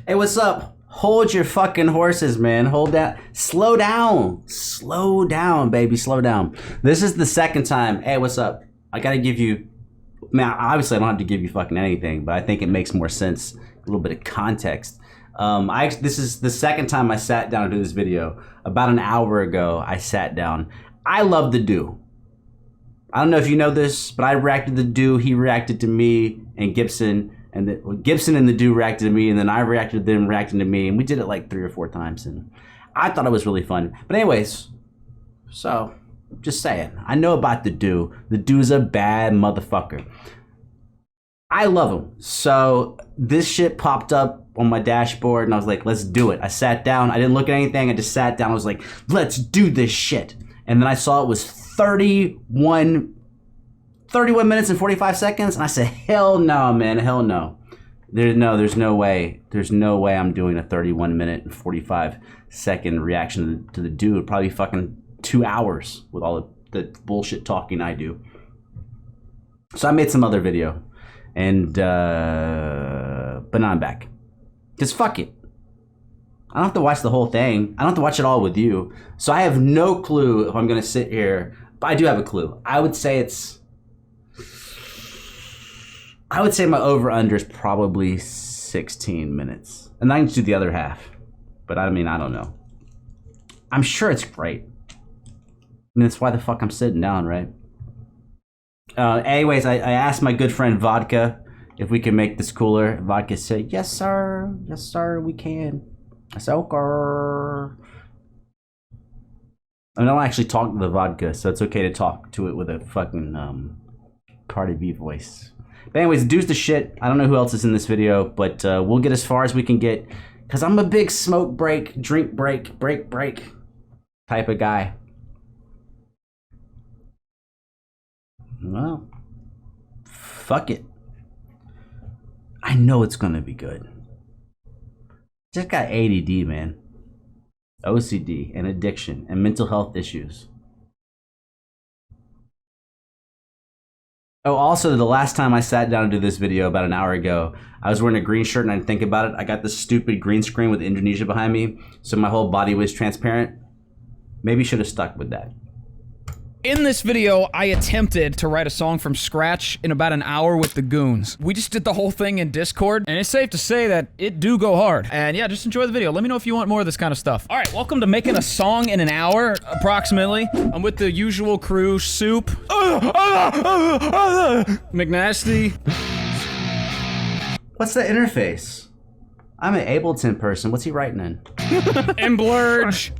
Hey, what's up? Hold your fucking horses, man. Hold down. Slow down. Slow down, baby. Slow down. This is the second time. Hey, what's up? I gotta give you... Man, obviously I don't have to give you fucking anything, but I think it makes more sense. A little bit of context. This is the second time I sat down to do this video. About an hour ago, I sat down. I love TheDooo. I don't know if you know this, but I reacted to TheDooo. He reacted to me and Gibson. And Gibson and TheDooo reacted to me, and then I reacted to them reacting to me, and we did it like 3 or 4 times, and I thought it was really fun. But anyways, so just saying, I know about TheDooo. TheDoo's a bad motherfucker. I love him. So this shit popped up on my dashboard, and I was like, let's do it. I sat down. I didn't look at anything. I just sat down. I was like, let's do this shit. And then I saw it was 31 minutes and 45 seconds, and I said, hell no, man, hell no. There's no way. There's no way I'm doing a 31-minute and 45-second reaction to TheDooo. It'd probably be fucking 2 hours with all the bullshit talking I do. So I made some other video, and but now I'm back. Cause fuck it. I don't have to watch the whole thing. I don't have to watch it all with you. So I have no clue if I'm gonna sit here, but I do have a clue. I would say my over-under is probably 16 minutes. And I can do the other half. But I mean, I don't know. I'm sure it's great. I mean, that's why the fuck I'm sitting down, right? Anyways, I asked my good friend Vodka if we can make this cooler. Vodka said, yes, sir. Yes, sir, we can. I said, okay. I don't actually talk to the Vodka, so it's okay to talk to it with a fucking Cardi B voice. But anyways, TheDoo's the shit. I don't know who else is in this video, but we'll get as far as we can get. Because I'm a big smoke break, drink break type of guy. Well, fuck it. I know it's going to be good. Just got ADD, man. OCD and addiction and mental health issues. Oh, also, the last time I sat down to do this video about an hour ago, I was wearing a green shirt and I didn't think about it. I got this stupid green screen with Indonesia behind me, so my whole body was transparent. Maybe should have stuck with that. In this video, I attempted to write a song from scratch in about an hour with the goons. We just did the whole thing in Discord, and it's safe to say that it do go hard. And yeah, just enjoy the video. Let me know if you want more of this kind of stuff. All right, welcome to making a song in an hour, approximately. I'm with the usual crew, Soup, McNasty. What's the interface? I'm an Ableton person. What's he writing in? And Blurge.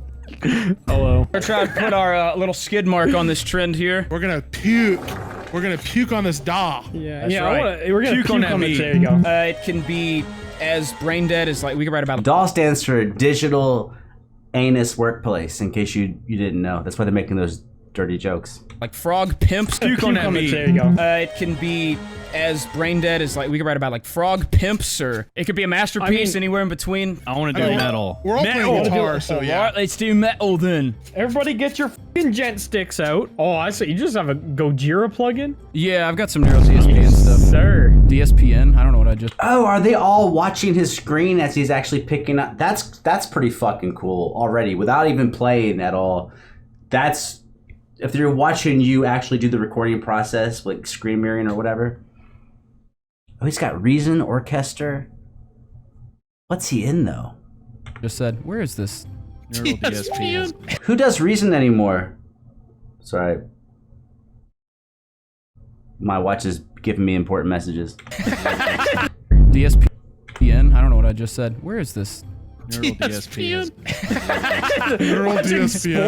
Hello. We're trying to put our little skid mark on this trend here. We're gonna puke. We're gonna puke on this DAW. Yeah, that's right. We're gonna puke on that meat. There you go. It can be as brain dead as like we can write about. DAW stands for Digital Anus Workplace. In case you didn't know, that's why they're making those dirty jokes. Like frog pimps. Puke on that meat. There you go. It can be as brain dead as like we can write about like frog pimps, or it could be a masterpiece anywhere in between. I want to do metal. We're all playing guitar, so yeah. Alright, let's do metal then. Everybody get your f***ing gent sticks out. Oh, I see. You just have a Gojira plugin? Yeah, I've got some Neuro DSP and stuff. Sir. DSPN? I don't know what I just... Oh, are they all watching his screen as he's actually picking up? That's pretty fucking cool already, without even playing at all. That's... If they're watching you actually do the recording process, like screen mirroring or whatever. Oh, he's got Reason Orchestra. What's he in, though? Just said, where is this? Neural DSP. Who does Reason anymore? Sorry. My watch is giving me important messages. DSPN? I don't know what I just said. Where is this? Neural DSP. Neural DSP.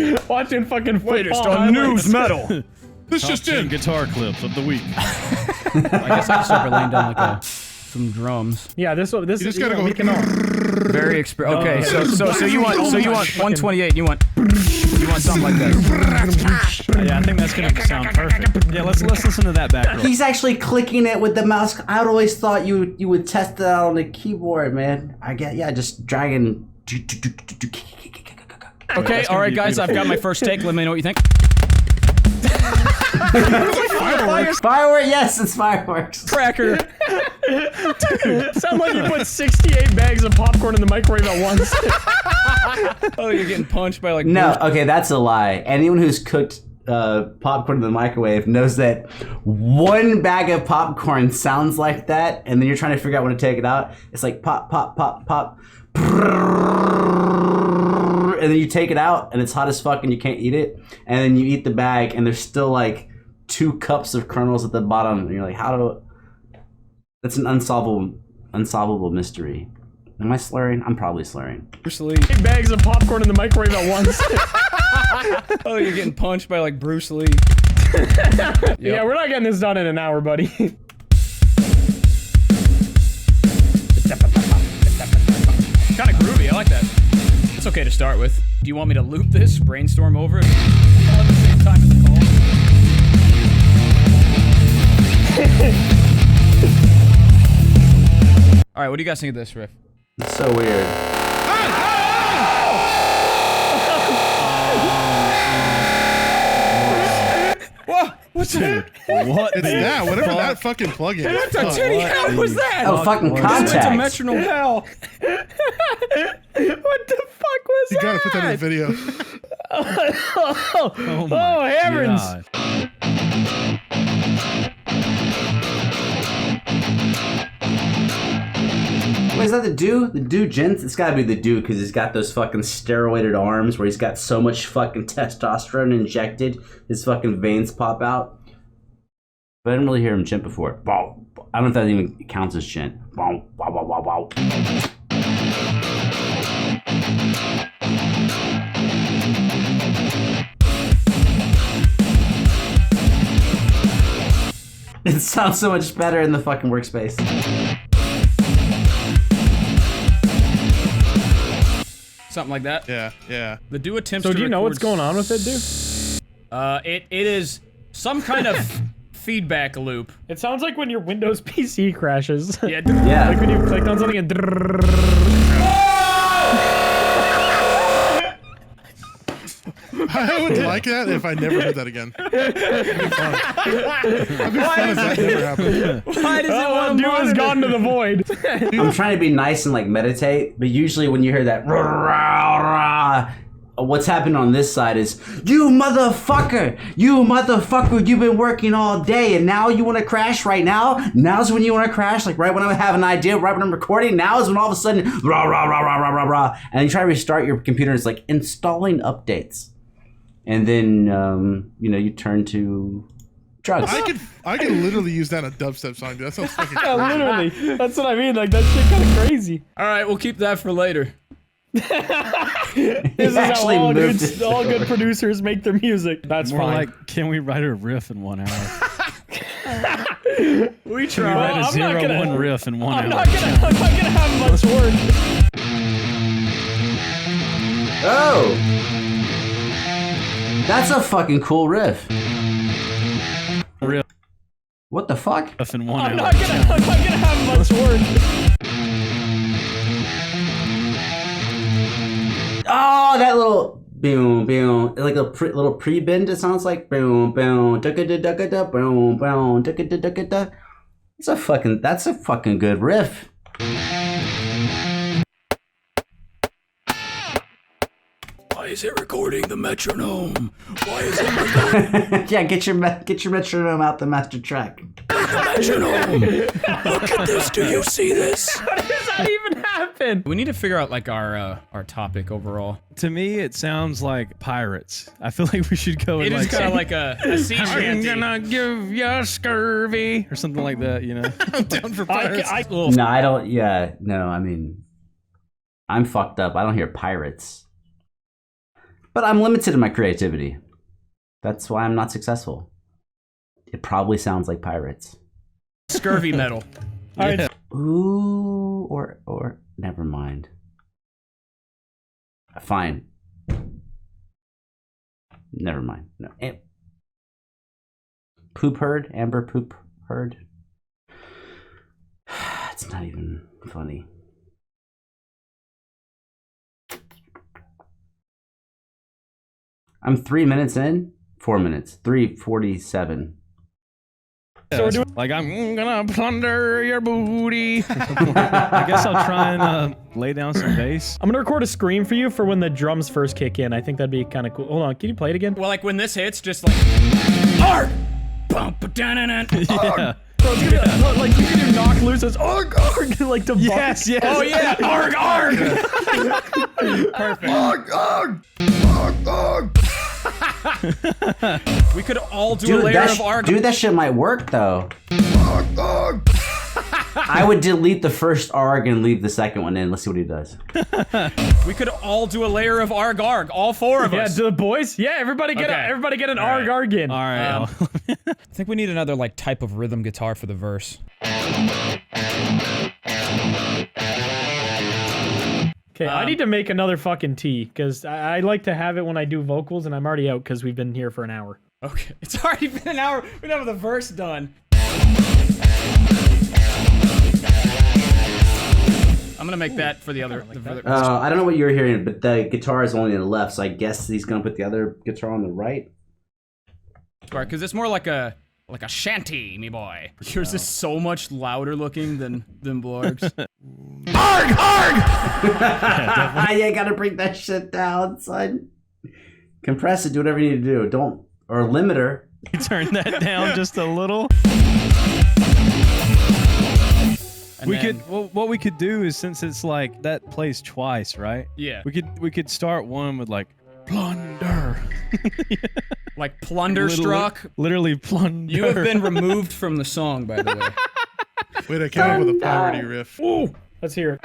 Sports. Watching fucking football. Latest on news metal. This just in. Guitar clips of the week. I guess I can start by laying down like some drums. Yeah, this You just gotta go. we can all. Very okay, so you want 128. You want something like that. Yeah, I think that's gonna sound perfect. Yeah, let's listen to that back row. He's actually clicking it with the mouse. I always thought you would test it out on the keyboard, man. I get, yeah, just dragging. Okay, all right, guys, I've got my first take. Let me know what you think. Fireworks, yes, it's fireworks. Cracker. Sound like you put 68 bags of popcorn in the microwave at once. Oh, you're getting punched by like No, okay, that's a lie. Anyone who's cooked popcorn in the microwave knows that one bag of popcorn sounds like that, and then you're trying to figure out when to take it out. It's like pop, pop, pop, pop, and then you take it out, and it's hot as fuck, and you can't eat it. And then you eat the bag, and there's still like 2 cups of kernels at the bottom, and you're like, how do? That's an unsolvable mystery. Am I slurring? I'm probably slurring. Bruce Lee. 8 bags of popcorn in the microwave at once. Oh, you're getting punched by like Bruce Lee. Yeah, we're not getting this done in an hour, buddy. Kind of groovy. I like that. It's okay to start with. Do you want me to loop this? Brainstorm over it? All at the same time as the call? All right, what do you guys think of this riff? It's so weird. Whoa! What's that? What? It's that. Whatever that fucking plug-in is. What the was that? Oh, fucking It's a contact. metronome. Hell. What the fuck was You gotta put that in the video. Oh, heavens. Wait, is that TheDooo? TheDooo gents? It's gotta be TheDooo because he's got those fucking steroided arms where he's got so much fucking testosterone injected, his fucking veins pop out. But I didn't really hear him gent before. Bow. I don't know if that even counts as gent. Bow, bow, bow, bow, bow. It sounds so much better in the fucking workspace. Something like that. Yeah. TheDooo attempts So to do you know what's record going on with it, dude? It is some kind of feedback loop. It sounds like when your Windows PC crashes. Yeah. Yeah. Like when you clicked on something and I would like that if I never heard that again. That'd be fun. That'd be fun if that never happened. Why does it oh, want to dude has gone to the void. I'm trying to be nice and like meditate, but usually when you hear that what's happening on this side is, you motherfucker, you've been working all day and now you want to crash right now? Now's when you want to crash, like right when I have an idea, right when I'm recording, now is when all of a sudden, and you try to restart your computer and it's like installing updates. And then, you turn to drugs. I could literally use that in a dubstep song, dude. That sounds fucking Yeah, crazy. literally. That's what I mean. Like, that shit kind of crazy. All right, we'll keep that for later. This is how actually all moved good producers make their music. That's More fine. like, can we write a riff in 1 hour? We Can we try. write a I'm not gonna- 0-1 riff in 1 I'm hour? not gonna have much work. Oh! That's a fucking cool riff. Riff What the fuck? in 1 I'm hour. not gonna have much work. Oh, that little boom, boom, like a little pre-bend. It sounds like boom, boom, ducka da ducka da, boom, boom, ducka da ducka da. That's a fucking good riff. Why is it recording the metronome? Why is it recording Yeah, get your metronome out the master track. the metronome? Look at this. Do you see this? How does that even happen? We need to figure out like our topic overall. To me, it sounds like pirates. I feel like we should go with It is like kind of like a sea I'm shanty. gonna give ya scurvy or something like that, you know? I'm down for pirates. No, I don't. Yeah, no. I mean, I'm fucked up. I don't hear pirates, but I'm limited in my creativity. That's why I'm not successful. It probably sounds like pirates. Scurvy metal. All right. Ooh, or never mind. Fine. Never mind. No. Poop herd, Amber poop herd. It's not even funny. I'm 3 minutes in. 4 minutes. 3:47. So we're doing. Like, I'm gonna plunder your booty. I guess I'll try and lay down some bass. I'm gonna record a scream for you for when the drums first kick in. I think that'd be kind of cool. Hold on, can you play it again? Well, like when this hits, just like arg, bump, da-na-na, Yeah. Bro, it's gonna be like you can do knock loose as arg arg like to Yes, yes. Oh yeah, arg, arg. Perfect. Arg, arg, arg, arg. We could all do a layer of arg. Dude, that shit might work though. Arg, arg. I would delete the first arg and leave the second one in. Let's see what he does. We could all do a layer of arg, arg. All four of Yeah, us. to the boys. Yeah, everybody get an arg arg in. All right. I think we need another like type of rhythm guitar for the verse. Okay, I need to make another fucking tea because I like to have it when I do vocals, and I'm already out because we've been here for an hour. Okay, it's already been an hour. We don't have the verse done. I'm gonna make that for the other. I don't know what you were hearing, but the guitar is only on the left, so I guess he's gonna put the other guitar on the right. Right, because it's more like a shanty, me boy. Yours is so much louder looking than Blorg's. Arg, arg! You gotta bring that shit down, son. Compress it, do whatever you need to do. Don't, or limiter. Turn that down just a little. What we could do is, since it's like that plays twice, right? Yeah. We could start one with like plunder. Like plunderstruck. Literally plunder. You have been removed from the song, by the way. Wait, I came up with a parody riff. Ooh, let's hear it.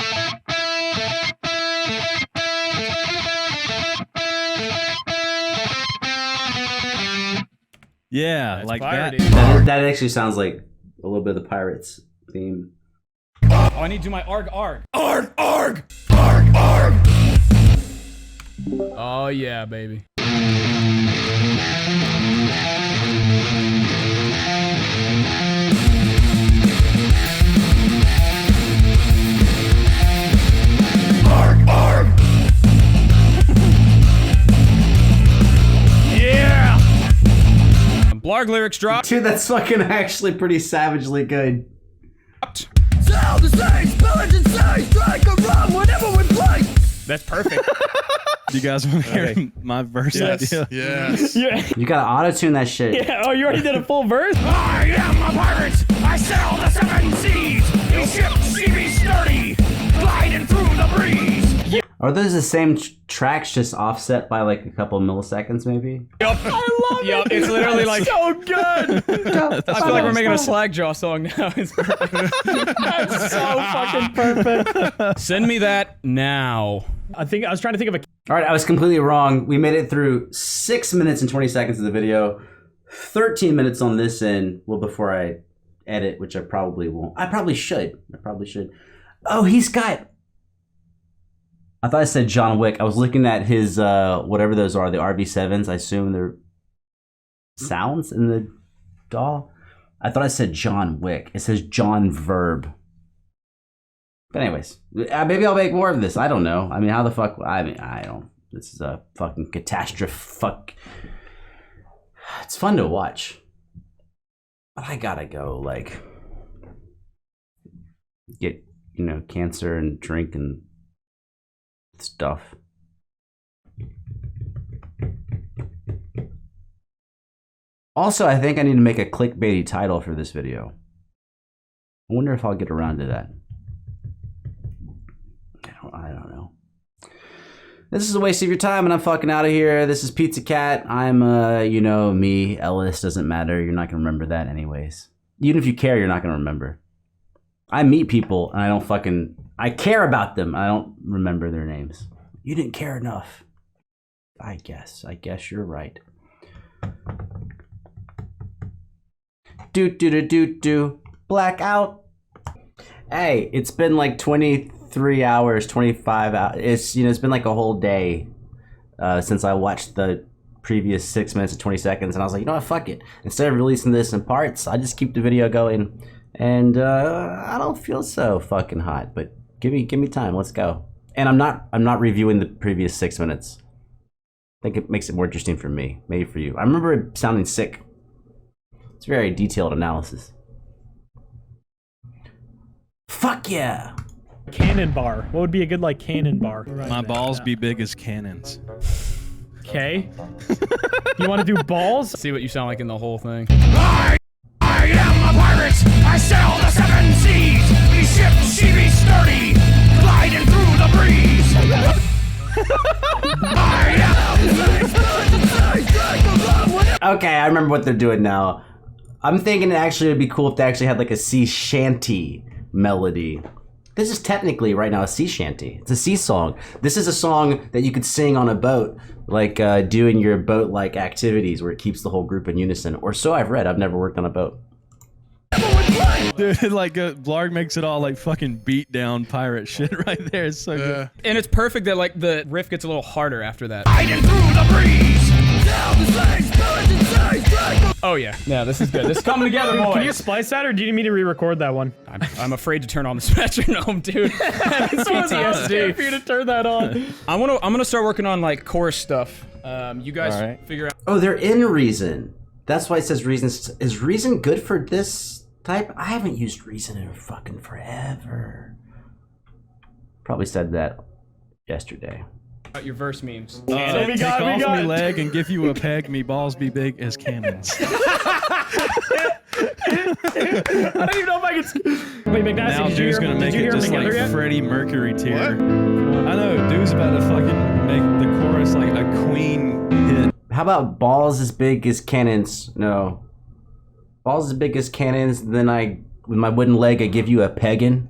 Yeah, like piratey. That actually sounds like a little bit of the Pirates theme. Oh, I need to do my arg, arg. Arg, arg! Arg, arg! Oh yeah, baby. Arg, arg! Yeah! Blarg lyrics dropped. Dude, that's fucking actually pretty savagely good. Sound the same, spillage and say, strike a rhyme whenever we play. That's perfect. Do you guys want to hear my verse Yes, idea? yes. Yeah, You gotta auto-tune that shit. yeah. Oh, you already did a full verse? I am a pirate. I sail the seven seas. A ship sea sturdy, gliding through the breeze. Are those the same tracks, just offset by like a couple milliseconds, maybe? Yup. I love Yup, it. it's literally like. So good. I feel like we're making a Slagjaw song now. That's so fucking perfect. Send me that now. I was trying to think of a. All right, I was completely wrong. We made it through 6 minutes and 20 seconds of the video. 13 minutes on this end. Well, before I edit, which I probably won't. I probably should. Oh, he's got... I thought I said John Wick. I was looking at his, whatever those are, the RV7s. I assume they're sounds in the DAW. I thought I said John Wick. It says John Verb. But anyways, maybe I'll make more of this. I don't know. I mean, how the fuck? I don't. This is a fucking catastrophe. Fuck. It's fun to watch. But I gotta go, like, get, cancer and drink and stuff. Also, I think I need to make a clickbaity title for this video. I wonder if I'll get around to that. I don't know. This is a waste of your time, and I'm fucking out of here. This is Pizza Cat. I'm, me, Ellis. Doesn't matter. You're not gonna remember that anyways. Even if you care, you're not gonna remember. I meet people, and I care about them. I don't remember their names. You didn't care enough. I guess you're right. Do. Blackout. Hey, it's been like 23 hours, 25 hours. It's been like a whole day since I watched the previous 6 minutes and 20 seconds, and I was like, you know what, fuck it. Instead of releasing this in parts, I just keep the video going, and I don't feel so fucking hot. But give me time. Let's go. And I'm not reviewing the previous 6 minutes. I think it makes it more interesting for me, maybe for you. I remember it sounding sick. It's very detailed analysis. Fuck yeah. Cannon bar. What would be a good like cannon bar? My balls be big as cannons. Okay. You want to do balls? See what you sound like in the whole thing. I am a pirate. I sail the seven seas. We ship she be sturdy, gliding through the breeze. Okay, I remember what they're doing now. I'm thinking actually it'd be cool if they actually had like a sea shanty melody. This is technically right now a sea shanty. It's a sea song. This is a song that you could sing on a boat, like doing your boat-like activities where it keeps the whole group in unison. Or so I've read. I've never worked on a boat. Dude, like Blarg makes it all like fucking beat down pirate shit right there. It's so good. And it's perfect that like the riff gets a little harder after that. Gliding through the breeze. Oh yeah. Yeah, this is good. This is coming together, boys. Can you splice that, or do you need me to re-record that one? I'm afraid to turn on the metronome, dude. So I was scared for you to turn that on. I'm gonna start working on like chorus stuff. You guys figure out. Oh, they're in Reason. That's why it says Reason. Is Reason good for this type? I haven't used Reason in fucking forever. Probably said that yesterday. Your verse memes. Take off me leg and give you a peg. Me balls be big as cannons. I don't even know if I can. Wait, McNasty, Now did you Doo's hear, gonna make did you it hear just him like together yet? Freddie Mercury tier. I know, Doo's about to fucking make the chorus like a Queen hit. How about balls as big as cannons? No. Balls as big as cannons, then with my wooden leg, I give you a peggin'.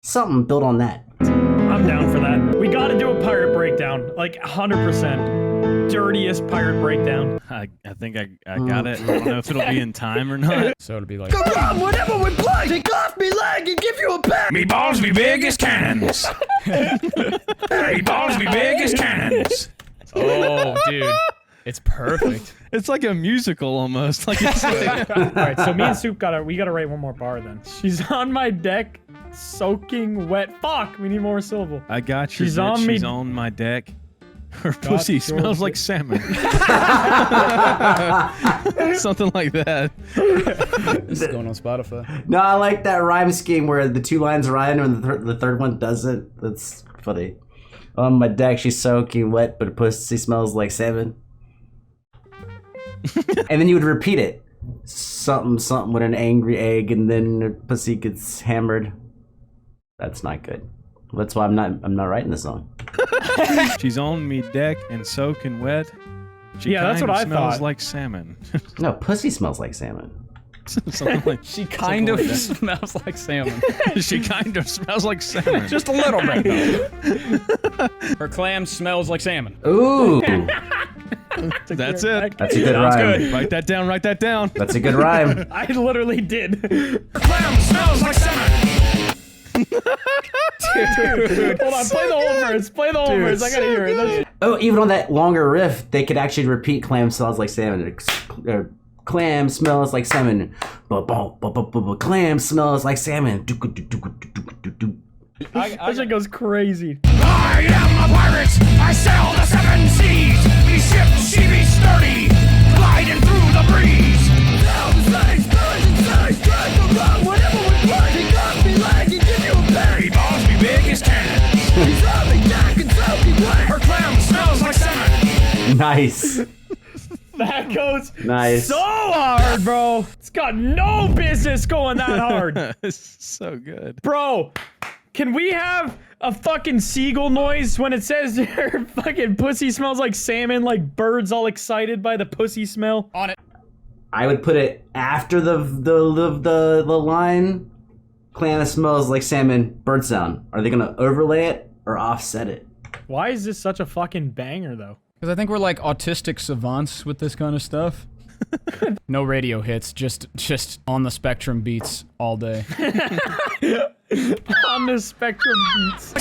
Something built on that. I'm down for that. We gotta do a pirate breakdown. Like 100%. Dirtiest pirate breakdown. I think I got it. I don't know if it'll be in time or not. So it'll be like. Whatever we play, take off me leg and give you a peck. Me balls be big as cannons. Me balls be big as cannons. Oh, dude. It's perfect. It's like a musical almost. Like it's like, All right, so me and Soup gotta write one more bar then. She's on my deck, soaking wet. Fuck, we need more syllable. I got you. She's on me. She's on my deck. Her pussy smells like salmon. Something like that. This is going on Spotify. No, I like that rhyme scheme where the two lines rhyme and the third one doesn't. That's funny. On my deck, she's soaking wet, but her pussy smells like salmon. And then you would repeat it. Something with an angry egg, and then her pussy gets hammered. That's not good. That's why I'm not writing this song. She's on me deck and soaking wet. She Yeah, that's what I smells thought. like salmon. No, pussy smells like salmon. Something like She kind of smells like salmon. she kind of smells like salmon. Just a little bit. Though. Her clam smells like salmon. Ooh, That's it. that's a good Sounds rhyme. good. Write that down. Write that down. That's a good rhyme. I literally did. Clam smells like salmon. Dude, hold on, play the whole verse. Play the whole verse. I gotta hear it. That's- Oh, even on that longer riff, they could actually repeat "Clam smells like salmon." Clam smells like salmon. Clam smells like salmon. That shit goes crazy. I am a pirate. I sail the seven seas. Me ship she be sturdy, gliding through the breeze. Down the sides, birds and sides, drag the run. Whatever we play, take off me leg and give you a peck. Me balls be big as cannons. She's on me deck and soaking wet. Her clam smells like salmon. Nice, That goes nice. so hard, bro. It's got no business going that hard. It's so good. Bro, can we have a fucking seagull noise when it says her fucking pussy smells like salmon, like birds all excited by the pussy smell? On it. I would put it after the line. Clam smells like salmon. Bird sound. Are they gonna overlay it or offset it? Why is this such a fucking banger, though? Because I think we're like autistic savants with this kind of stuff. No radio hits, just on the spectrum beats all day. On the spectrum beats.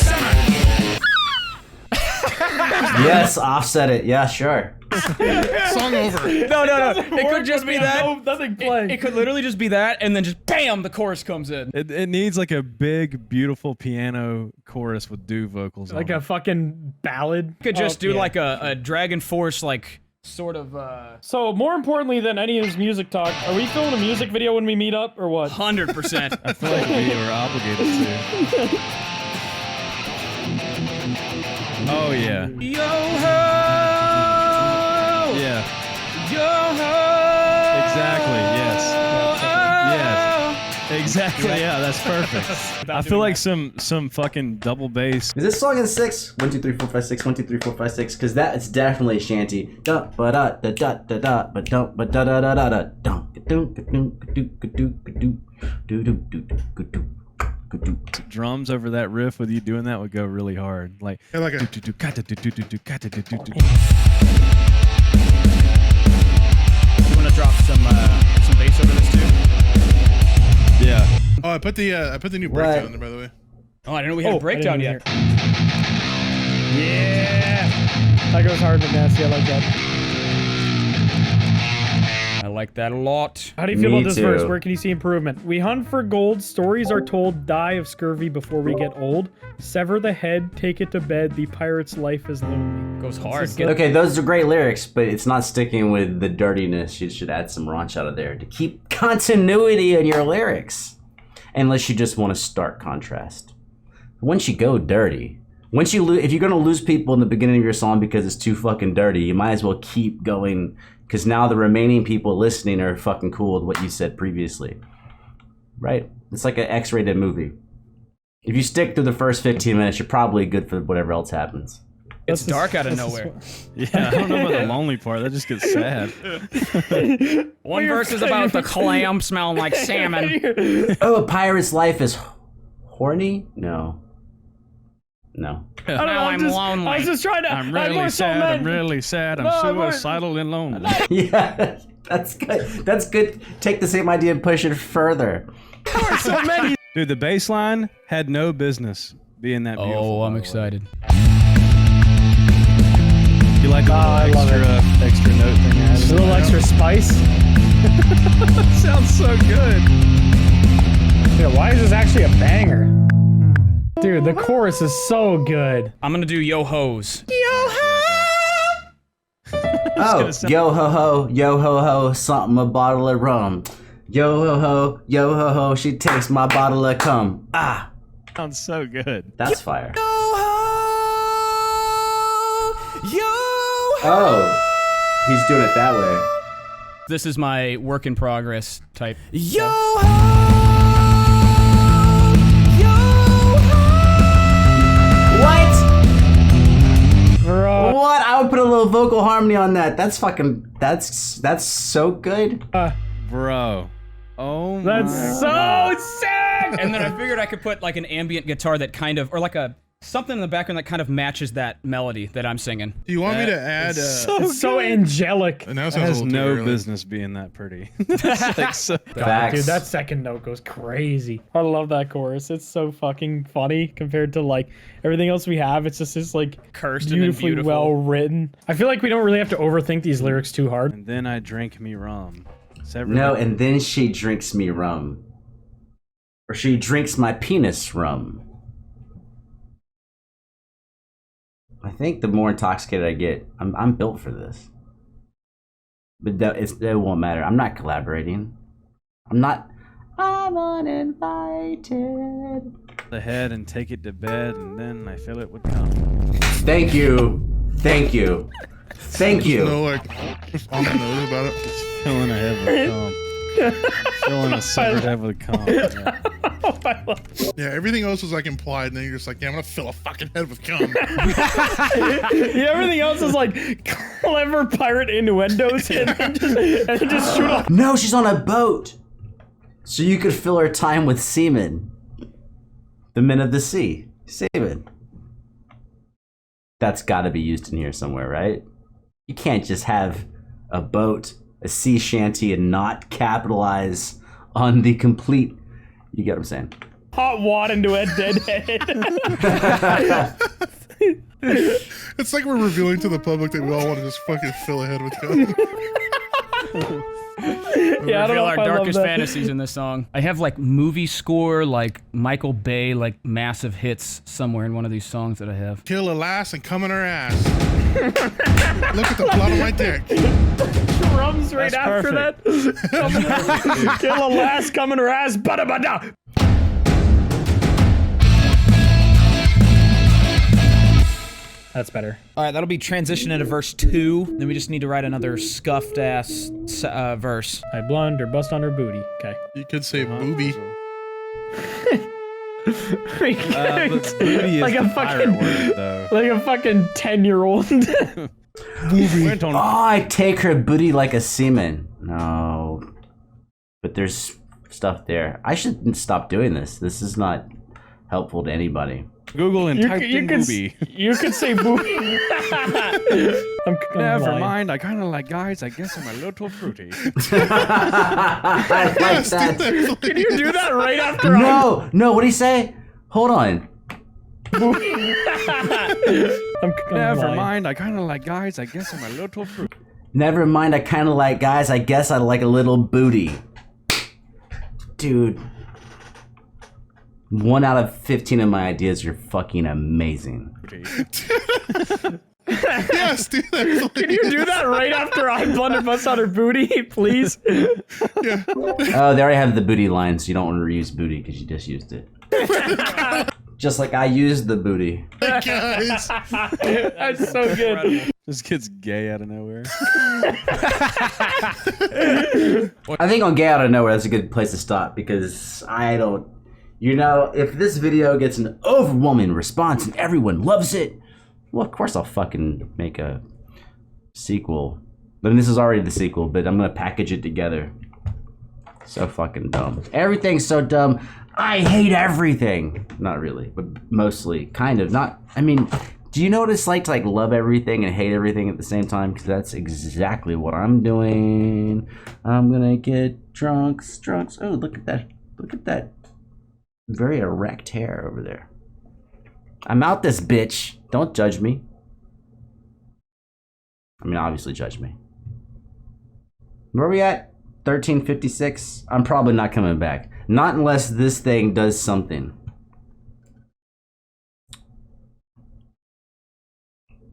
Yes, offset it. Yeah, sure. Song over. No. It could just be that. Nothing playing. It could literally just be that, and then just BAM! The chorus comes in. It needs like a big, beautiful piano chorus with Doo vocals. Like on a it. fucking ballad. Could just Oh, do yeah. like a Dragon Force like sort of So more importantly than any of this music talk, are we filming a music video when we meet up or what? 100%. I feel like we were obligated to. Oh yeah. Yo ho! Yeah. Yo ho! Exactly. Yes. Yes. Exactly. Yeah. That's perfect. I feel like some fucking double bass. Is this song in 6? 1, 2, 3, 4, 5, 6. 1, 2, 3, 4, 5, 6. Because that is definitely a shanty. Da ba da da da da da ba da ba da da da da da dum do do do do do do do do do. Drums over that riff with you doing that would go really hard. Like, Yeah, like a- You want to drop some bass over this too? yeah. Oh, I put the new breakdown there, by the way. Oh, I didn't know we had a breakdown yet. Yeah. That goes hard and nasty. I like that. I like that a lot. How do you feel Me about this too. verse? Where can you see improvement? We hunt for gold. Stories are told. Die of scurvy before we get old. Sever the head. Take it to bed. The pirate's life is lonely. Goes hard. is Get- Okay, those are great lyrics, but it's not sticking with the dirtiness. You should add some raunch out of there to keep continuity in your lyrics. Unless you just want a stark contrast. Once you go dirty, once you if you're gonna lose people in the beginning of your song because it's too fucking dirty, you might as well keep going. Because now the remaining people listening are fucking cool with what you said previously. Right? It's like an X-rated movie. If you stick through the first 15 minutes, you're probably good for whatever else happens. It's dark out of nowhere. Yeah. I don't know about the lonely part. That just gets sad. One verse is about the clam smelling like salmon. Oh, a pirate's life is horny? No. No. I don't know, Now I'm lonely. I was just trying to. I'm more really so sad. meant- I'm really sad. I'm No, I'm more- suicidal and lonely. Yeah, that's good. That's good. Take the same idea and push it further. so many. Dude, the bass line had no business being that beautiful. Oh, I'm by the way. excited. You like a I little love extra note thing? A little extra spice. Sounds so good. Yeah, why is this actually a banger? Dude, the chorus is so good. I'm gonna do yo ho's. Oh, yo ho ho, something a bottle of rum. Yo ho ho, she takes my bottle of cum. Ah, Sounds so good. that's fire. Oh, he's doing it that way. This is my work in progress type. What? Bro. What? I would put a little vocal harmony on that. That's fucking. That's so good. Bro. Oh my That's so sick! And then I figured I could put like an ambient guitar that kind of, or like a something in the background that kind of matches that melody that I'm singing. Do you want me to add? It's so angelic. And now it It sounds a has little too no early. business being that pretty. It's like so, Facts. Dude, that second note goes crazy. I love that chorus. It's so fucking funny compared to like everything else we have. It's just this like Cursed and then beautifully beautiful. well written. I feel like we don't really have to overthink these lyrics too hard. and then I drink me rum. Sever No, the- and then she drinks me rum. Or she drinks my penis rum. I think the more intoxicated I get, I'm built for this. But it won't matter. I'm not collaborating. I'm uninvited. the head and take it to bed, and then I feel it would come. Thank you. Thank you. Thank No, you. like on the nose about it. Filling a head with cum. Filling a severed head with cum. Yeah. Yeah, everything else was like implied, and then you're just like, yeah, I'm gonna fill a fucking head with cum. Yeah, everything else is like clever pirate innuendos and then just shoot off. No, she's on a boat. So you could fill her time with seamen. The men of the sea. Seamen. That's gotta be used in here somewhere, right? You can't just have a boat, a sea shanty, and not capitalize on the complete. You get what I'm saying? Hot wad into a dead head. It's like we're revealing to the public that we all want to just fucking fill a head with cum. Yeah, I don't know our if I love darkest that. fantasies in this song. I have like movie score, like Michael Bay, like massive hits somewhere in one of these songs that I have. Kill a lass and come in her ass. Look at the blood on my dick. Drums right That's after that. Kill a lass, come in her ass. Bada-bada. That's better. All right, that'll be transition into verse 2. Then we just need to write another scuffed ass verse. I blunder, bust on her booty. Okay. You could say booby. Booty is Like a the pirate fucking- word, though. Like a fucking 10-year-old. Went on Oh, I take her booty like a seaman. No. But there's stuff there. I should stop doing this. This is not helpful to anybody. Google and type in booby. You could say booby. I'm Never lying. mind, I kind of like guys. I guess I'm a little fruity. I like that. Can you do that right after No, what do you say? Hold on. I'm Never lying. mind, I kind of like guys. I guess I'm a little fruity. Never mind, I kind of like guys. I guess I like a little booty. Dude. 1 out of 15 of my ideas are fucking amazing. Yes, dude. That's Can you do that right after I blunder bust on her booty, please? Yeah. Oh, they already have the booty line, so you don't want to reuse booty because you just used it. Just like I used the booty. Guys. That's so good. This kid's gay out of nowhere. I think on Gay Out of Nowhere, that's a good place to stop because I don't... You know, if this video gets an overwhelming response and everyone loves it, well, of course I'll fucking make a sequel. But this is already the sequel, but I'm gonna package it together. So fucking dumb. Everything's so dumb. I hate everything. Not really, but mostly. Kind of. Not, I mean, do you know what it's like to like love everything and hate everything at the same time? Because that's exactly what I'm doing. I'm gonna get drunks. Oh, look at that. Look at that. Very erect hair over there. I'm out this bitch. Don't judge me. I mean, obviously judge me. Where are we at? 1356? I'm probably not coming back. Not unless this thing does something.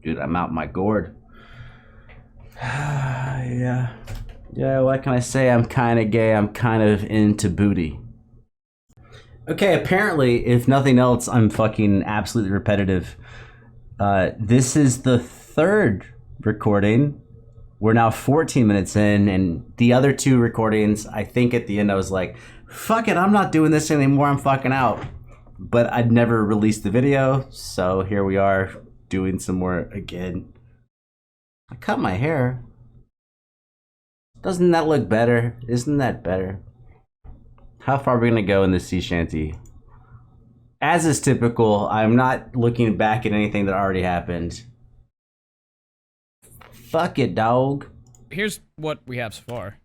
Dude, I'm out my gourd. Yeah. Yeah, what can I say? I'm kind of gay. I'm kind of into booty. Okay, apparently, if nothing else, I'm fucking absolutely repetitive. This is the third recording. We're now 14 minutes in, and the other 2 recordings, I think at the end I was like, fuck it, I'm not doing this anymore, I'm fucking out. But I'd never released the video, so here we are doing some more again. I cut my hair. Doesn't that look better? Isn't that better? How far are we gonna go in this sea shanty? As is typical, I'm not looking back at anything that already happened. Fuck it, dog. Here's what we have so far.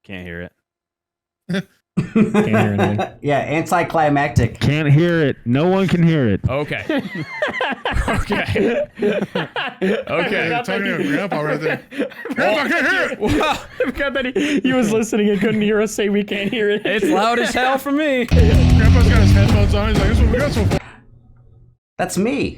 Can't hear it. Can't hear anything. Yeah, anticlimactic. Can't hear it. No one can hear it. Okay. Okay. Okay. You're talking to your grandpa right there. Grandpa, I can't hear it. Wow. I forgot that he was listening and couldn't hear us say we can't hear it. It's loud as hell for me. Grandpa's got his headphones on. He's like, this is what we got so far. That's me.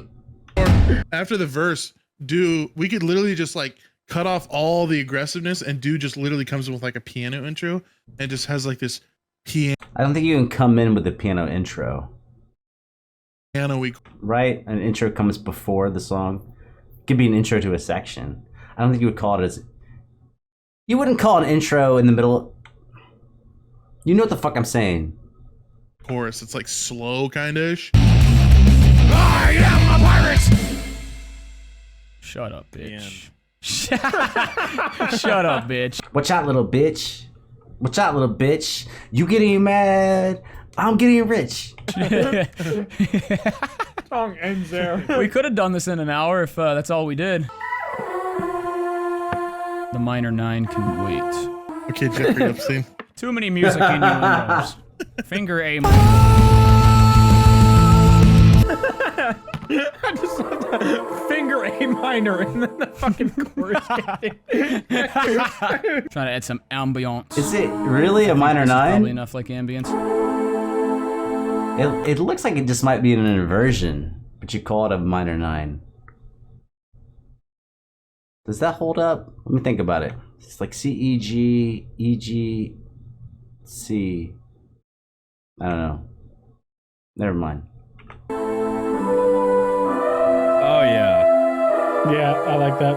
After the verse, we could literally just like cut off all the aggressiveness and just literally comes in with like a piano intro and just has like this piano I don't think you can come in with a piano intro, we right? An intro comes before the song. It could be an intro to a section. I don't think you would call it as... You wouldn't call an intro in the middle... You know what the fuck I'm saying. chorus. It's like slow kind-ish. I am a pirate! Shut up, bitch. Shut up, bitch. Watch out, little bitch. Watch out, little bitch. You getting mad, I'm getting rich. Song ends there. We could have done this in an hour if that's all we did. The minor 9 can wait. Okay, Jeffrey Epstein. Too many music innuendos. Finger A minor. I just love that. Finger A minor. minor and then the fucking chorus. Trying to add some ambiance. Is it really a minor This is probably 9? enough like ambience. It looks like it just might be an inversion, but you call it a minor 9. Does that hold up? Let me think about it. It's like C, E, G, E, G, C. I don't know. Never mind. Oh yeah. Yeah, I like that.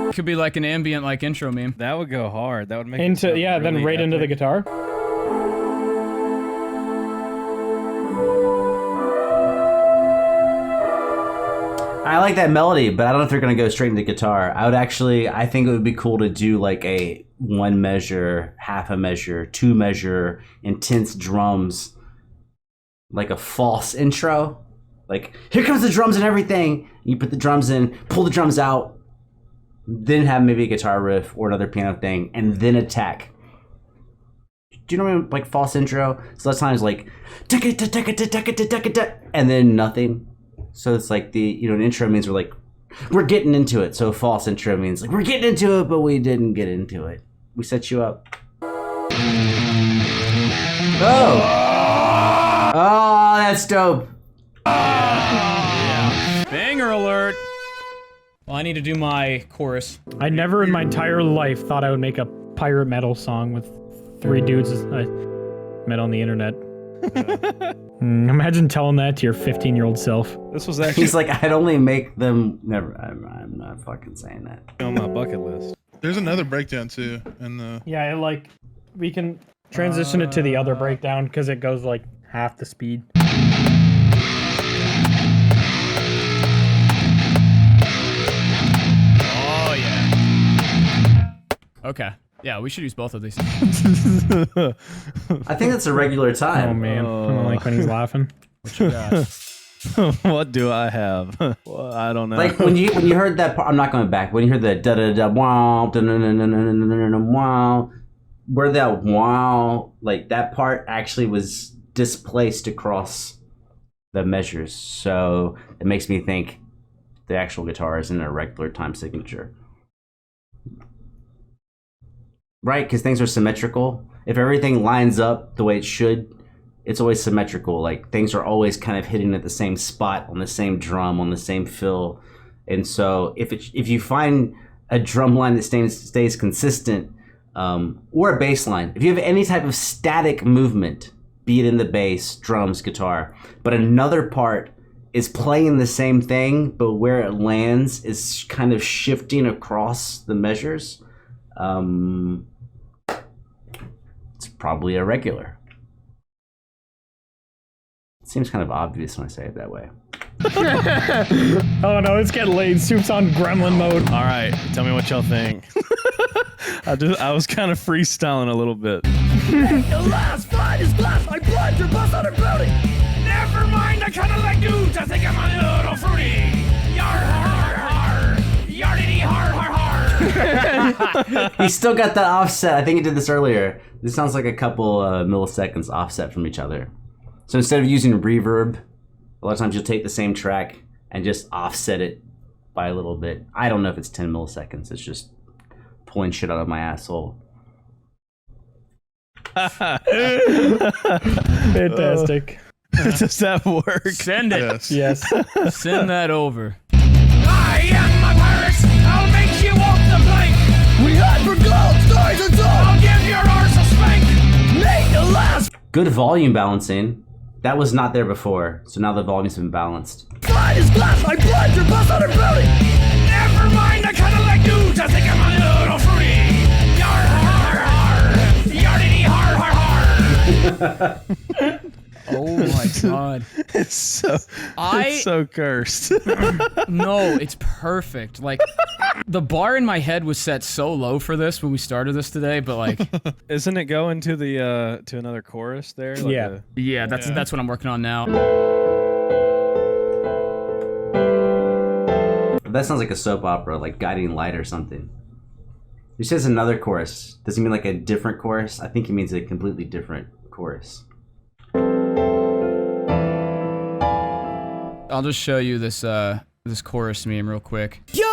It could be like an ambient like intro meme. That would go hard. That would make it Into sound yeah, then really right into the epic. guitar. I like that melody, but I don't know if they're gonna go straight into guitar. I think it would be cool to do like a 1 measure, half a measure, 2 measure, intense drums, like a false intro. Like, here comes the drums and everything. You put the drums in, pull the drums out, then have maybe a guitar riff or another piano thing, and then attack. Do you know what I mean? Like false intro? So that's times like, and then nothing. So it's like an intro means we're getting into it. So false intro means like, we're getting into it, but we didn't get into it. We set you up. Oh! Oh, that's dope. Banger alert. Well, I need to do my chorus. I never in my entire life thought I would make a pirate metal song with 3 dudes I met on the internet. Imagine telling that to your 15-year-old self. This was actually He's like, I'd only make them. Never. I'm not fucking saying that. on my bucket list. There's another breakdown too, in the. Yeah, like we can transition it to the other breakdown because it goes like half the speed. Oh yeah. Okay. Yeah, we should use both of these. I think that's a regular time. Oh man, I don't like when he's laughing. What you got? What do I have? Well, I don't know. Like when you heard that part, I'm not going back. When you heard the da da da wow, da da da da da da wow, where that wow, like that part actually was displaced across the measures, so it makes me think the actual guitar isn't a regular time signature, right? Because things are symmetrical. If everything lines up the way it should, it's always symmetrical. Like things are always kind of hitting at the same spot on the same drum on the same fill, and so if you find a drum line that stays consistent, or a bass line, if you have any type of static movement, be it in the bass, drums, guitar, but another part is playing the same thing, but where it lands is kind of shifting across the measures, it's probably a regular. It seems kind of obvious when I say it that way. Oh no, it's getting late. Soup's on gremlin mode. All right, tell me what y'all think. I was kind of freestyling a little bit. The last fight is glass. I blind your bus out of building. Never mind, I kinda like dudes. I think I'm a little fruity. Yar har har har. Yardity har har har. He still got that offset. I think he did this earlier. This sounds like a couple milliseconds offset from each other. So instead of using reverb, a lot of times you'll take the same track and just offset it by a little bit. I don't know if it's 10 milliseconds. It's just pulling shit out of my asshole. Fantastic. Does that work? Send it. Yes. Yes. Send that over. I am my pirates. I'll make you walk the plank. We hunt for gold, stars, and gold. I'll give your arse a spank. Make the last Good volume balancing. That was not there before, so now the volume's been balanced. fight is glass. I blind your bus out of building. Never mind, I kinda like dudes. I think I'm a little fruity. Yar har har. Yardity har har har. Oh my god. It's so cursed. No, it's perfect. Like, the bar in my head was set so low for this when we started this today, but like, Isn't it going to the to another chorus there? Like Yeah. yeah, that's what I'm working on now. That sounds like a soap opera, like Guiding Light or something. He says another chorus. Does he mean like a different chorus? I think he means a completely different chorus. I'll just show you this this chorus meme real quick. Yeah.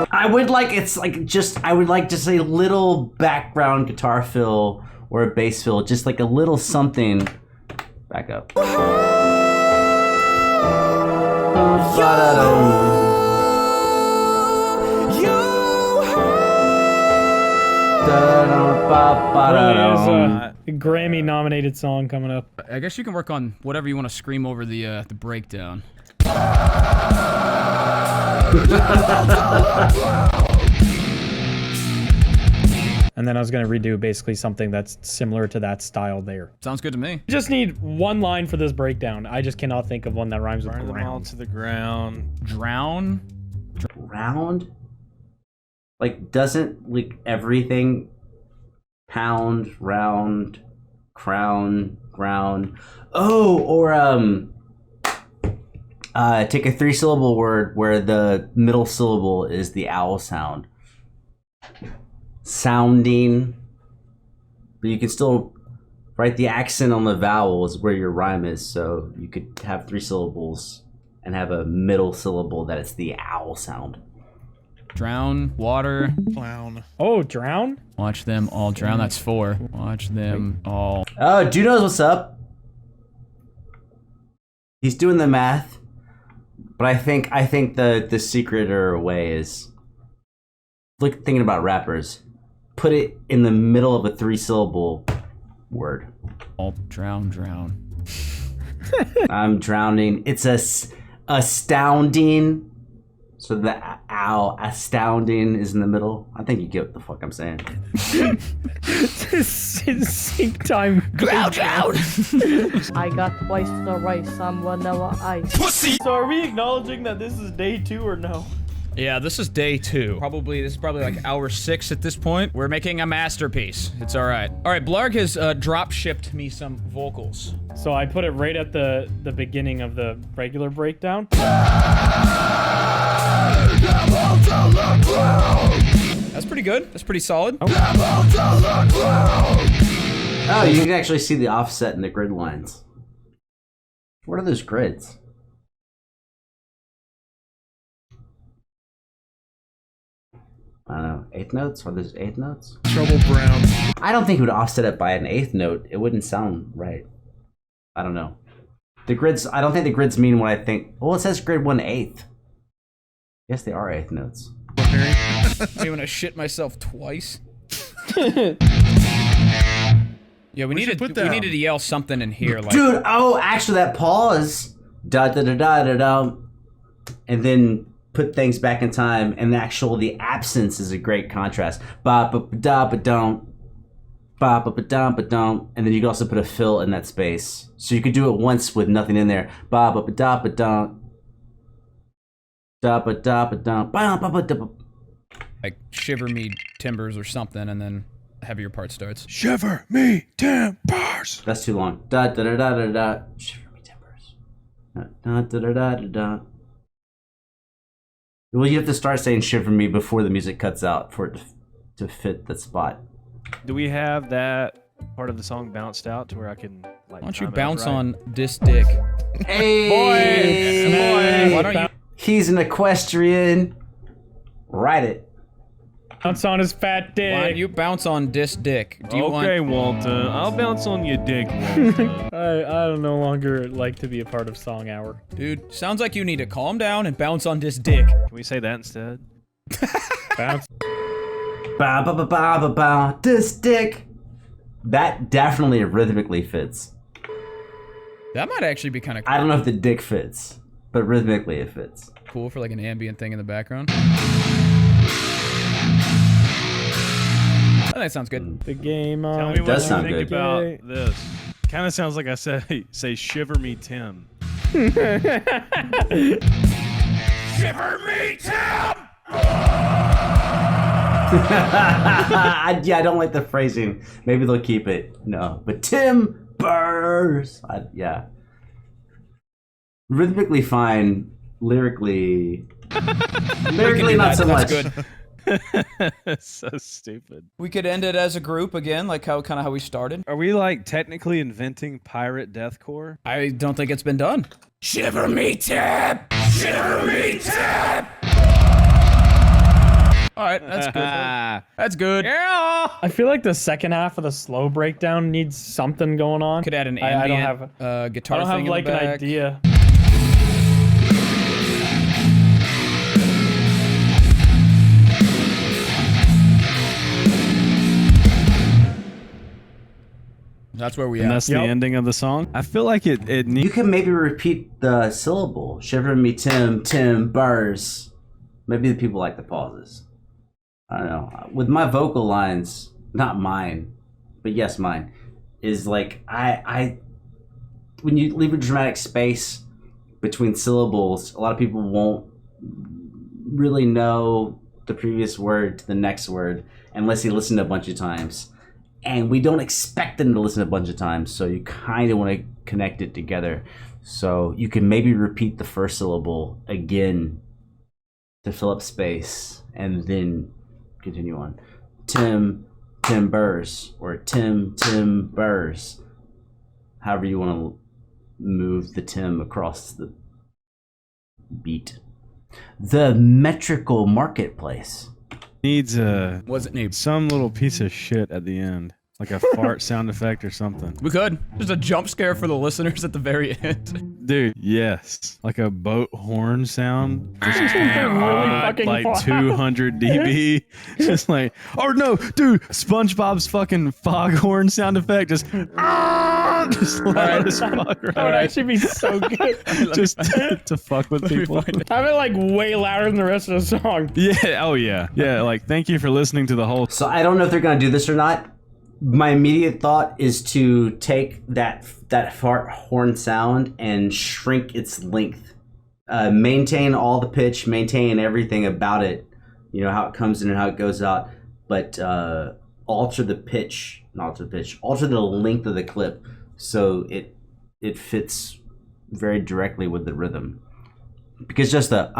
I would like I would like just a little background guitar fill or a bass fill, just like a little something. Back up. A Grammy-nominated song coming up. I guess you can work on whatever you want to scream over the breakdown. And then I was gonna redo basically something that's similar to that style there. Sounds good to me. Just need one line for this breakdown. I just cannot think of one that rhymes with Burn them all ground. to the ground. Drown? Round? Like, doesn't like everything pound, round, crown, ground? Oh, or take a 3-syllable word where the middle syllable is the owl sound. Sounding, but you can still write the accent on the vowels where your rhyme is, so you could have 3 syllables and have a middle syllable that it's the owl sound. Drown, water. Clown. Oh, drown? Watch them all drown. That's 4. Watch them all. Oh, Dude knows what's up. He's doing the math, but I think the secret or way is thinking about rappers. Put it in the middle of a 3-syllable word. All drown, drown. I'm drowning. It's astounding. So the owl, astounding, is in the middle. I think you get what the fuck I'm saying. Sync time. Drown. I got twice the rice on vanilla ice. So are we acknowledging that this is day 2 or no? Yeah, this is day 2. This is probably like hour 6 at this point. We're making a masterpiece. It's all right. All right, Blarg has drop shipped me some vocals. So I put it right at the beginning of the regular breakdown. That's pretty good. That's pretty solid. Oh, you can actually see the offset in the grid lines. What are those grids? I don't know. 8th notes? Are those 8th notes? Trouble Brown. I don't think it would offset it by an 8th note. It wouldn't sound right. I don't know. The grids, I don't think the grids mean what I think. Well, it says grid 1/8. Yes, they are 8th notes. I'm gonna shit myself twice. Yeah, we needed to yell something in here, like. Dude, oh, actually, that pause, da da da da da da, and then put things back in time, and the absence is a great contrast. Ba ba da ba dum, ba ba ba dum ba dum, and then you can also put a fill in that space, so you could do it once with nothing in there. Ba ba ba da ba dum, da ba da ba dum, ba ba ba da ba. Like shiver me timbers or something, and then the heavier part starts. Shiver me timbers. That's too long. Da da da da da da. Shiver me timbers. Da da da da da da. Well, you have to start saying "shiver me" before the music cuts out for it to fit the spot. Do we have that part of the song bounced out to where I can like? Why don't you time it bounce right? on this dick? Hey, Why don't you he's an equestrian. Write it. Bounce on his fat dick. Why don't you bounce on this dick? Do you Okay, want? Walter. I'll bounce on your dick, Walter. I no longer like to be a part of Song Hour. Dude, sounds like you need to calm down and bounce on this dick. Can we say that instead? Bounce. Ba ba ba ba ba ba. This dick. That definitely rhythmically fits. That might actually be kind of I don't know if the dick fits, but rhythmically it fits. cool for like an ambient thing in the background. I think that sounds good. The game Tell on. me what does you sound think good. about Okay. this. Kind of sounds like I say shiver me Tim. Shiver me, Tim! Yeah, I don't like the phrasing. Maybe they'll keep it. No, but timbers. Yeah. Rhythmically fine. Lyrically. Lyrically, not so much. That's good. So stupid. We could end it as a group again, like how we started. Are we like technically inventing pirate deathcore? I don't think it's been done. Shiver me tip! Shiver me tip! All right, that's good. That's good. I feel like the second half of the slow breakdown needs something going on. Could add an I don't ambient have, guitar I don't thing have like in the an back. idea. That's where we And are. that's the ending of the song. I feel like it You needs. can maybe repeat the syllable. Shiver me Tim Burs. Maybe the people like the pauses. I don't know. With my vocal lines, not mine, but yes, mine, is like I when you leave a dramatic space between syllables, a lot of people won't really know the previous word to the next word unless you listen a bunch of times. And we don't expect them to listen a bunch of times, so you kind of want to connect it together. So you can maybe repeat the first syllable again to fill up space, and then continue on. Tim Burs, or Tim Burs. However you want to move the Tim across the beat. The metrical marketplace. Needs Wasn't named. some little piece of shit at the end, like a fart sound effect or something. We could. Just a jump scare for the listeners at the very end. Dude, yes, like a boat horn sound, just Really fucking like loud. 200 dB, just like, oh no, dude, SpongeBob's fucking foghorn sound effect, just loud as fuck, That would right? actually be so good. Just to fuck with people. Have it like way louder than the rest of the song. Yeah, oh yeah, yeah. Like, thank you for listening to the whole. So I don't know if they're gonna do this or not. My immediate thought is to take that fart horn sound and shrink its length. Maintain all the pitch, maintain everything about it. You know, how it comes in and how it goes out. But alter the length of the clip so it fits very directly with the rhythm. Because just the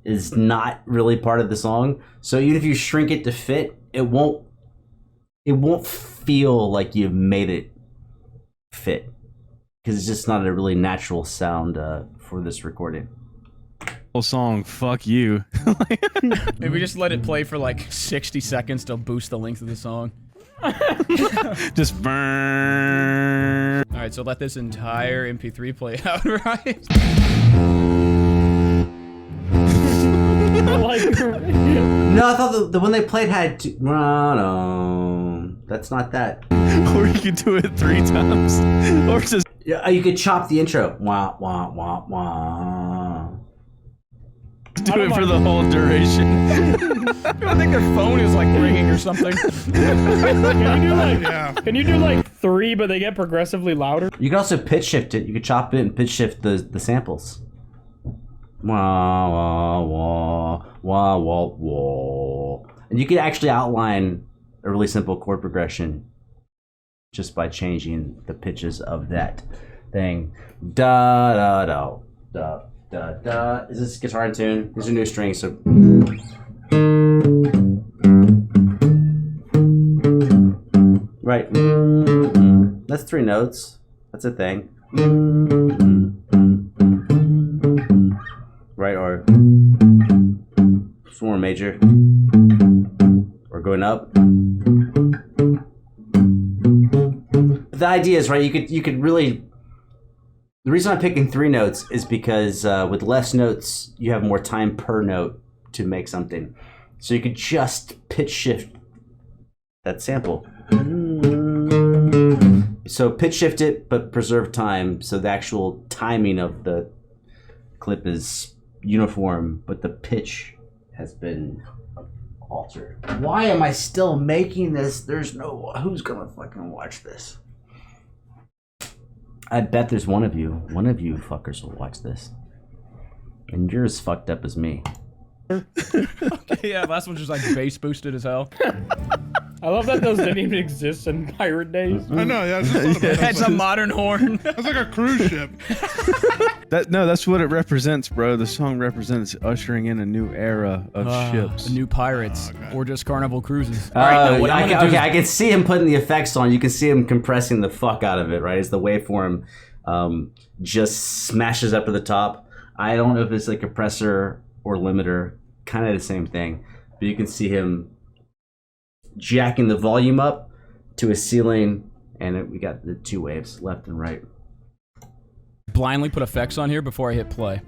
is not really part of the song. So even if you shrink it to fit, it won't feel like you've made it fit, because it's just not a really natural sound for this recording. Whole song, fuck you. Maybe we just let it play for like 60 seconds to boost the length of the song. Just burn. All right, so let this entire MP3 play out, right? No, I thought the one they played had that's not that. Or you could do it 3 times. Or just. Yeah, you could chop the intro. Wah wah wah wah. Do it for the whole duration. I think their phone is like ringing or something. Can you do like 3, but they get progressively louder? You could also pitch shift it. You could chop it and pitch shift the samples. Wah wah wah wah wah wah. And you could actually outline a really simple chord progression just by changing the pitches of that thing. Da da da da da da. Is this guitar in tune? These are new strings, so. Right. That's 3 notes. That's a thing. Right, or some more major. Or going up. The idea is, right, you could really. The reason I'm picking 3 notes is because with less notes, you have more time per note to make something. So you could just pitch shift that sample. So pitch shift it, but preserve time. So the actual timing of the clip is uniform, but the pitch has been altered. Why am I still making this? There's no... Who's gonna fucking watch this? I bet there's one of you fuckers will watch this. And you're as fucked up as me. Yeah, last one's just like bass boosted as hell. I love that those didn't even exist in pirate days. I know, yeah. I just thought about That's a modern horn. That's like a cruise ship. That's what it represents, bro. The song represents ushering in a new era of ships. New pirates or just Carnival cruises. I can see him putting the effects on. You can see him compressing the fuck out of it, right? As the waveform just smashes up to the top. I don't know if it's a compressor or limiter, kind of the same thing, but you can see him jacking the volume up to a ceiling, and we got the two waves, left and right. Blindly put effects on here before I hit play.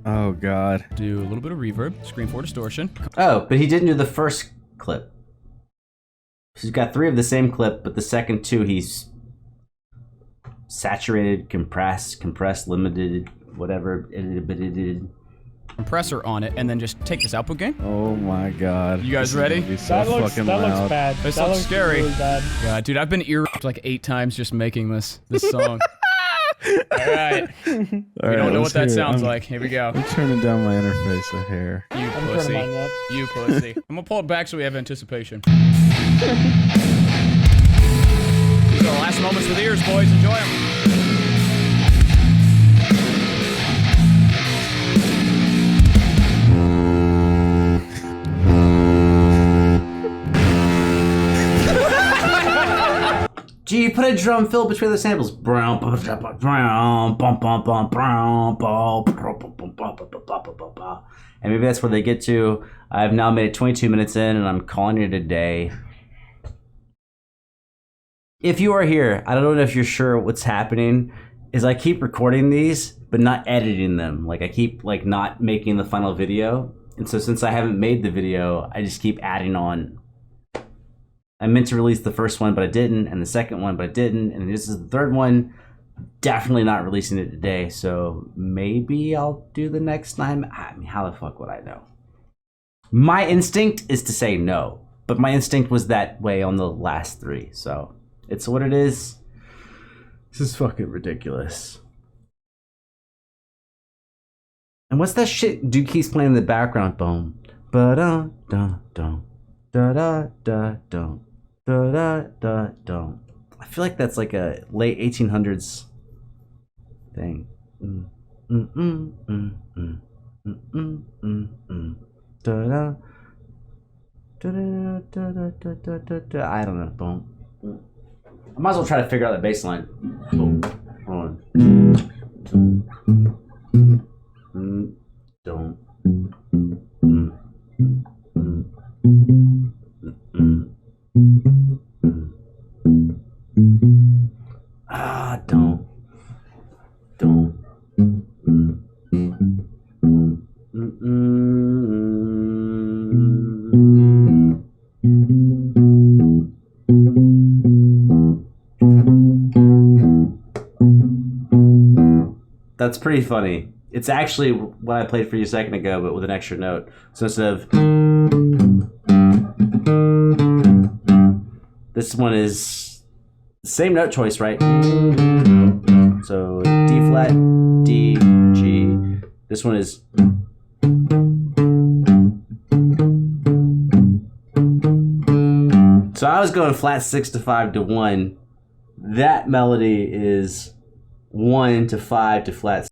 Oh god. Do a little bit of reverb, screen for distortion. Oh, but he didn't do the first clip. He's got 3 of the same clip, but the second 2 he's saturated, compressed, limited, whatever. Compressor on it, and then just take this output gain. Oh my god. You guys ready? That looks bad. This that looks looks scary. Really bad. Yeah, dude, I've been ear-rapped like 8 times just making this song. All right. We don't know what that sounds like. Here we go. I'm turning down my interface of hair. You I'm pussy. turning mine up. You pussy. I'm gonna pull it back so we have anticipation. These are the last moments with ears, boys. Enjoy them. Gee, put a drum fill between the samples. And maybe that's where they get to. I've now made it 22 minutes in, and I'm calling it a day. If you are here, I don't know if you're sure what's happening, is I keep recording these, but not editing them. Like, I keep, not making the final video. And so since I haven't made the video, I just keep adding on. I meant to release the first one, but I didn't, and the second one, but I didn't, and this is the third one. Definitely not releasing it today, so maybe I'll do the next time. I mean, how the fuck would I know? My instinct is to say no, but my instinct was that way on the last 3, so it's what it is. This is fucking ridiculous. And what's that shit Dude keeps playing in the background? Boom, ba-dum-dum-dum. Da-da-da-dum. Da-da-da-dum. I feel like that's like a late 1800s thing. Da-da. Da-da-da-da-da-da-da. I don't know. Boom. I might as well try to figure out the bass line. Boom. Hold on. Don't. Don't. That's pretty funny. It's actually what I played for you a second ago, but with an extra note. So instead of this one is the same note choice, right? So D flat, D, G. This one is. So I was going flat 6 to 5 to 1. That melody is 1 to 5 to flat